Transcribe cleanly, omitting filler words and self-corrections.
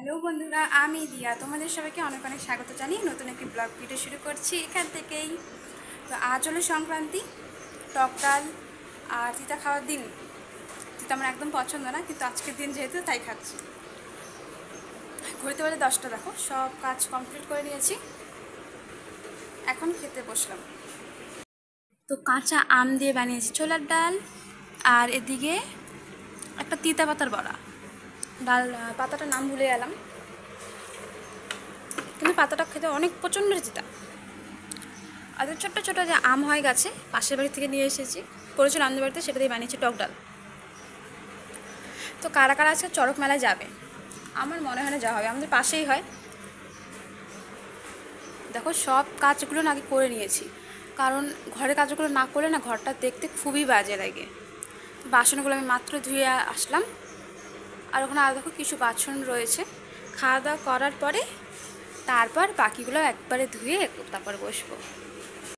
Hello বন্ধুরা, আমি দিয়া তোমাদের সবাইকে অনেক অনেক স্বাগত জানিয়ে নতুন একটি ব্লগ ভিডিও শুরু করছি এখান থেকেই। তো আজ হলো সংক্রান্তি, টক ডাল আর তিতা খাওয়ার দিন। তিতা আমার একদম পছন্দ না, কিন্তু আজকের দিন যেহেতু তাই খাচ্ছি। ঘুরতে পারে 10টা, দেখো সব কাজ কমপ্লিট করে নিয়েছি, এখন খেতে বসলাম। তো কাঁচা আম দিয়ে বানিয়েছি ছোলার ডাল, আর এদিকে একটা তিতা পাতার বড়া। ডাল পাতাটার নাম ভুলে গেলাম, কিন্তু পাতাটা খেতে অনেক প্রচণ্ড তিতা। আর ছোট্ট ছোটো যে আম হয় গাছে, পাশের বাড়ি থেকে নিয়ে এসেছি, করেছিল আমাদের বাড়িতে, সেটা দিয়ে বানিয়েছি টক ডাল। তো কারা কারা আজকে চড়ক মেলায় যাবে? আমার মনে হয় না যাওয়া হবে, আমাদের পাশেই হয়। দেখো সব কাজগুলো না আগে করে নিয়েছি, কারণ ঘরের কাজগুলো না করলে না ঘরটা দেখতে খুবই বাজে লাগে। বাসনগুলো আমি মাত্র ধুয়ে আসলাম, আর ওখানে আর দেখো কিছু বাসন রয়েছে। খাওয়া দাওয়া করার পরে তারপর বাকিগুলো একবারে ধুয়ে তারপর বসবো।